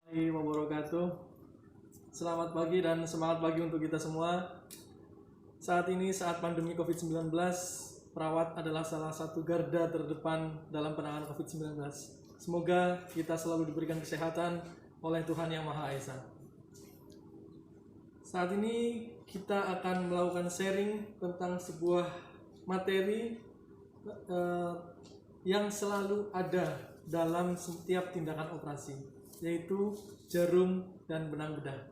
Warahmatullahi wabarakatuh. Selamat pagi dan semangat pagi untuk kita semua. Saat ini saat pandemi COVID-19, perawat adalah salah satu garda terdepan dalam penanganan COVID-19. Semoga kita selalu diberikan kesehatan oleh Tuhan Yang Maha Esa. Saat ini kita akan melakukan sharing tentang sebuah materi yang selalu ada dalam setiap tindakan operasi, yaitu jarum dan benang bedah.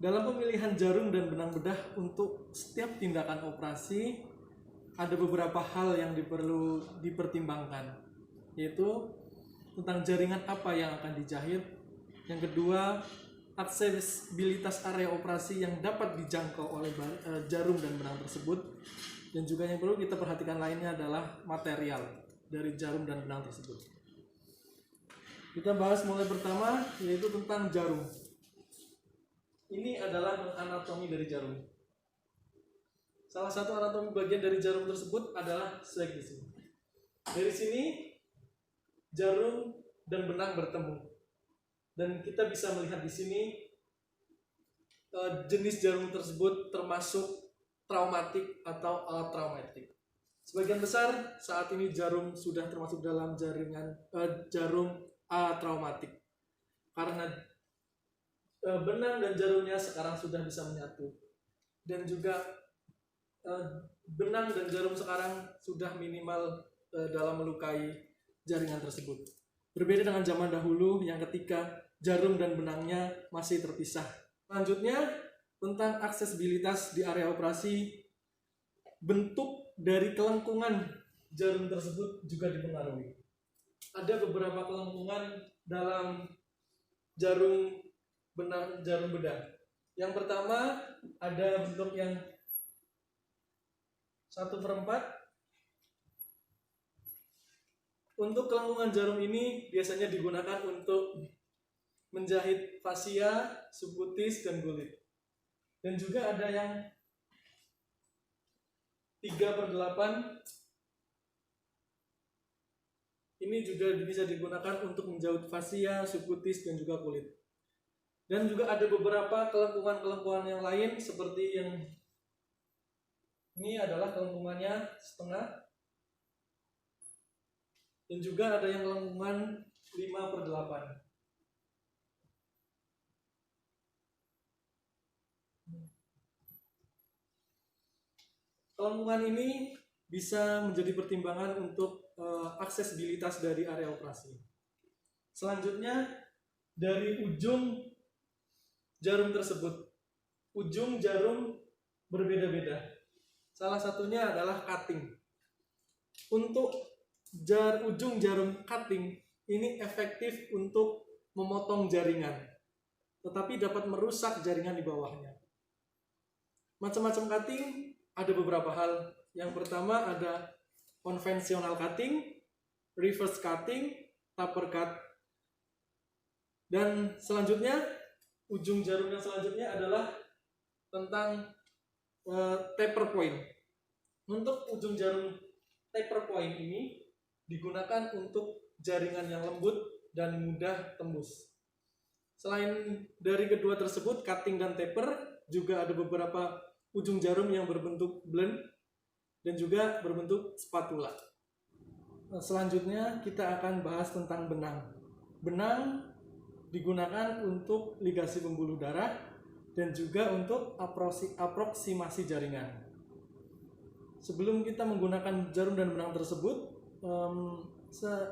Dalam pemilihan jarum dan benang bedah untuk setiap tindakan operasi, ada beberapa hal yang perlu dipertimbangkan, yaitu tentang jaringan apa yang akan dijahit. Yang kedua, aksesibilitas area operasi yang dapat dijangkau oleh jarum dan benang tersebut. Dan juga yang perlu kita perhatikan lainnya adalah material dari jarum dan benang tersebut. Kita bahas mulai pertama, yaitu tentang jarum. Ini adalah anatomi dari jarum. Salah satu anatomi bagian dari jarum tersebut adalah di sini. Dari sini jarum dan benang bertemu, dan kita bisa melihat di sini jenis jarum tersebut termasuk traumatik atau traumatik. Sebagian besar saat ini jarum sudah termasuk dalam jaringan jarum atraumatik, karena benang dan jarumnya sekarang sudah bisa menyatu, dan juga benang dan jarum sekarang sudah minimal dalam melukai jaringan tersebut. Berbeda dengan zaman dahulu yang ketika jarum dan benangnya masih terpisah. Selanjutnya tentang aksesibilitas di area operasi, bentuk dari kelengkungan jarum tersebut juga dipengaruhi. Ada beberapa kelengkungan dalam jarum bedah. Yang pertama ada bentuk yang 1/4. Untuk kelengkungan jarum ini biasanya digunakan untuk menjahit fasia, subkutis, dan kulit. Dan juga ada yang 3/8. Ini juga bisa digunakan untuk menjahit fasia, subkutis, dan juga kulit. Dan juga ada beberapa kelengkungan yang lain, seperti yang ini adalah kelengkungannya setengah. Dan juga ada yang kelengkungan 5/8. Kelengkungan ini bisa menjadi pertimbangan untuk aksesibilitas dari area operasi. Selanjutnya, dari ujung jarum tersebut, ujung jarum berbeda-beda. Salah satunya adalah cutting. Untuk ujung jarum cutting ini efektif untuk memotong jaringan, tetapi dapat merusak jaringan di bawahnya. Macam-macam cutting ada beberapa hal. Yang pertama ada konvensional cutting, reverse cutting, taper cut. Dan selanjutnya, ujung jarum yang selanjutnya adalah tentang taper point. Untuk ujung jarum taper point ini digunakan untuk jaringan yang lembut dan mudah tembus. Selain dari kedua tersebut, cutting dan taper, juga ada beberapa ujung jarum yang berbentuk blend dan juga berbentuk spatula. Selanjutnya kita akan bahas tentang benang. Benang digunakan untuk ligasi pembuluh darah dan juga untuk aproksimasi jaringan. Sebelum kita menggunakan jarum dan benang tersebut,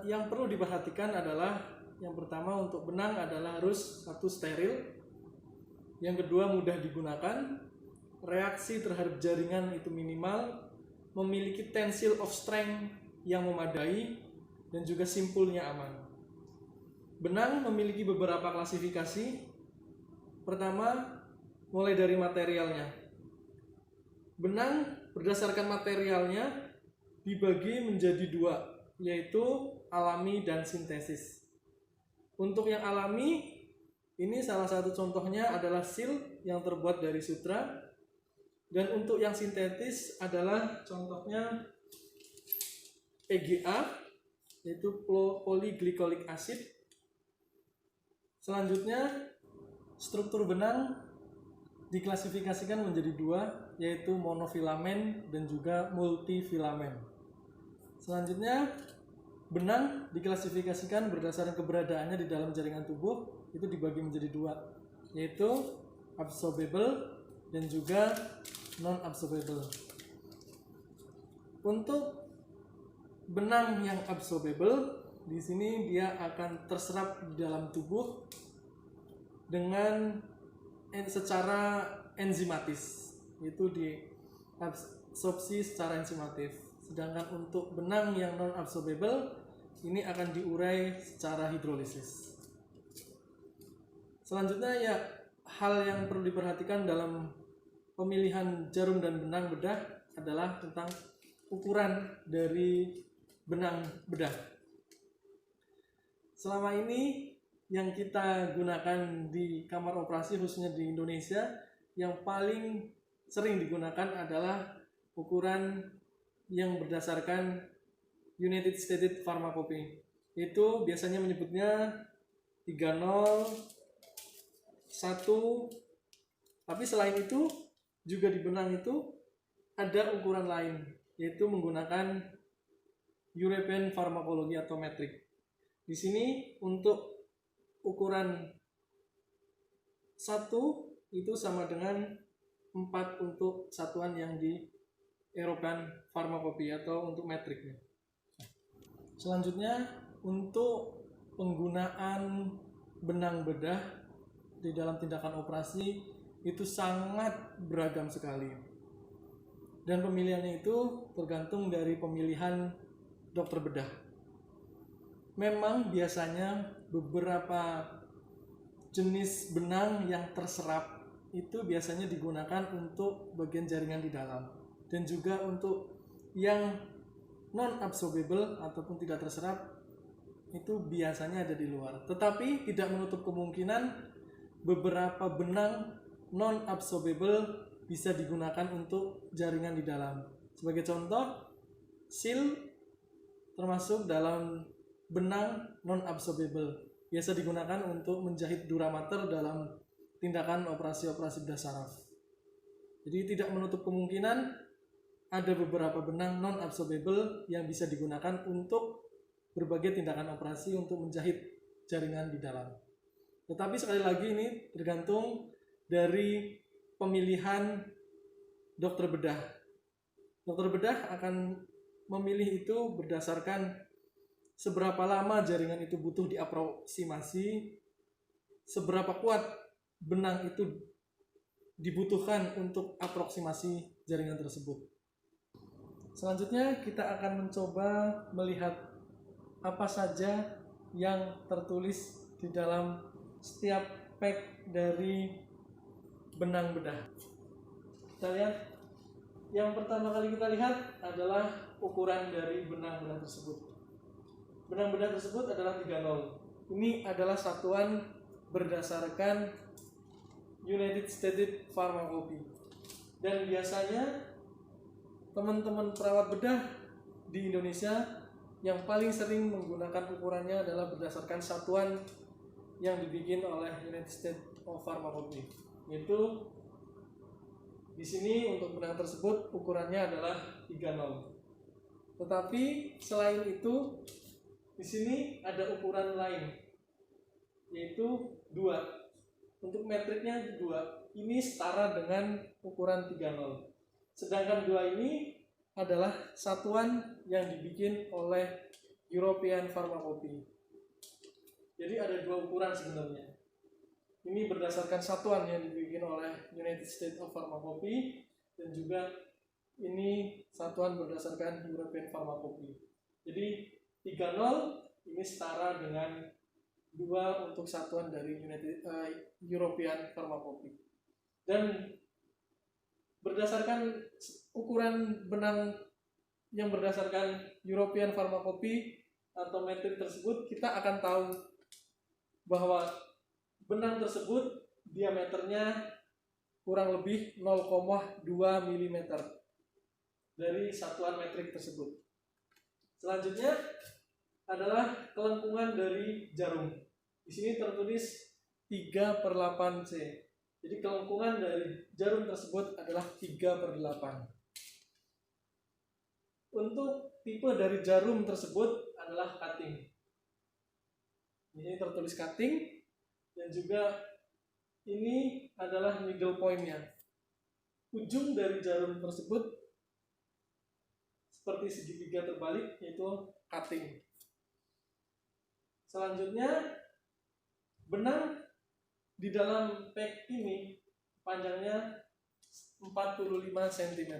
yang perlu diperhatikan adalah, yang pertama untuk benang adalah harus satu steril, yang kedua mudah digunakan, reaksi terhadap jaringan itu minimal, memiliki tensile of strength yang memadai, dan juga simpulnya aman. Benang memiliki beberapa klasifikasi. Pertama, mulai dari materialnya. Benang berdasarkan materialnya dibagi menjadi dua, yaitu alami dan sintesis. Untuk yang alami, ini salah satu contohnya adalah silk yang terbuat dari sutra. Dan untuk yang sintetis adalah contohnya PGA, yaitu polyglycolic acid, Selanjutnya, struktur benang diklasifikasikan menjadi dua, yaitu monofilamen dan juga multifilamen. Selanjutnya, benang diklasifikasikan berdasarkan keberadaannya di dalam jaringan tubuh, itu dibagi menjadi dua, yaitu absorbable dan juga non-absorbable. Untuk benang yang absorbable, di sini dia akan terserap di dalam tubuh dengan secara enzimatis, yaitu diabsorpsi secara enzimatif. Sedangkan untuk benang yang non absorbable ini akan diurai secara hidrolisis. Selanjutnya ya, hal yang perlu diperhatikan dalam pemilihan jarum dan benang bedah adalah tentang ukuran dari benang bedah. Selama ini yang kita gunakan di kamar operasi, khususnya di Indonesia, yang paling sering digunakan adalah ukuran yang berdasarkan United States Pharmacopy. Itu biasanya menyebutnya 30 1. Tapi selain itu juga di benang itu ada ukuran lain, yaitu menggunakan European Pharmacology atau metrik. Di sini untuk ukuran 1 itu sama dengan 4 untuk satuan yang di European Pharmacopy atau untuk metriknya. Selanjutnya, untuk penggunaan benang bedah di dalam tindakan operasi itu sangat beragam sekali. Dan pemilihannya itu tergantung dari pemilihan dokter bedah. Memang biasanya beberapa jenis benang yang terserap itu biasanya digunakan untuk bagian jaringan di dalam, dan juga untuk yang non absorbable ataupun tidak terserap itu biasanya ada di luar. Tetapi tidak menutup kemungkinan beberapa benang non absorbable bisa digunakan untuk jaringan di dalam. Sebagai contoh, seal termasuk dalam benang non absorbable, biasa digunakan untuk menjahit duramater dalam tindakan operasi-operasi bedah saraf. Jadi tidak menutup kemungkinan ada beberapa benang non absorbable yang bisa digunakan untuk berbagai tindakan operasi untuk menjahit jaringan di dalam. Tetapi sekali lagi ini tergantung dari pemilihan dokter bedah. Dokter bedah akan memilih itu berdasarkan seberapa lama jaringan itu butuh diaproksimasi, seberapa kuat benang itu dibutuhkan untuk aproksimasi jaringan tersebut. Selanjutnya kita akan mencoba melihat apa saja yang tertulis di dalam setiap pack dari benang bedah. Kita lihat, yang pertama kali kita lihat adalah ukuran dari benang-benang tersebut. Benang bedah tersebut adalah 30. Ini adalah satuan berdasarkan United States Pharmacopy. Dan biasanya teman-teman perawat bedah di Indonesia yang paling sering menggunakan ukurannya adalah berdasarkan satuan yang dibikin oleh United States of Pharmacopy. Yaitu di sini untuk benang tersebut ukurannya adalah 30. Tetapi selain itu di sini ada ukuran lain, yaitu 2. Untuk metriknya 2. Ini setara dengan ukuran 30. Sedangkan 2 ini adalah satuan yang dibikin oleh European Pharmacopy. Jadi ada 2 ukuran sebenarnya. Ini berdasarkan satuan yang dibikin oleh United States of Pharmacopy, dan juga ini satuan berdasarkan European Pharmacopy. Jadi 30 ini setara dengan 2 untuk satuan dari European Pharmacopy. Dan berdasarkan ukuran benang yang berdasarkan European Pharmacopy atau metrik tersebut, kita akan tahu bahwa benang tersebut diameternya kurang lebih 0,2 mm dari satuan metrik tersebut. Selanjutnya adalah kelengkungan dari jarum. Di sini tertulis 3/8 C. Jadi kelengkungan dari jarum tersebut adalah 3/8. Untuk tipe dari jarum tersebut adalah cutting. Ini tertulis cutting, dan juga ini adalah middle point-nya. Ujung dari jarum tersebut seperti segitiga terbalik, yaitu cutting. Selanjutnya, benang di dalam pack ini panjangnya 45 cm.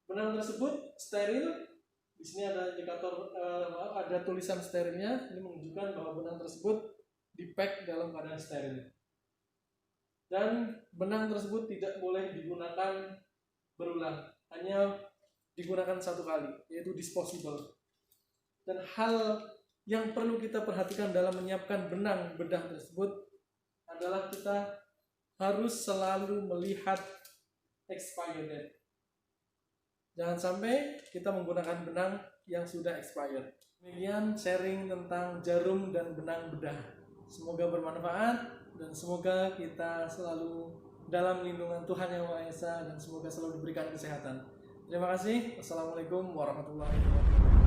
Benang tersebut steril. Di sini ada indikator, ada tulisan sterilnya. Ini menunjukkan bahwa benang tersebut di-pack dalam keadaan steril. Dan benang tersebut tidak boleh digunakan berulang, hanya digunakan satu kali, yaitu disposable. Dan hal yang perlu kita perhatikan dalam menyiapkan benang bedah tersebut adalah kita harus selalu melihat expired date. Jangan sampai kita menggunakan benang yang sudah expired. Demikian sharing tentang jarum dan benang bedah. Semoga bermanfaat dan semoga kita selalu dalam lindungan Tuhan Yang Maha Esa dan semoga selalu diberikan kesehatan. Terima kasih. Wassalamualaikum warahmatullahi wabarakatuh.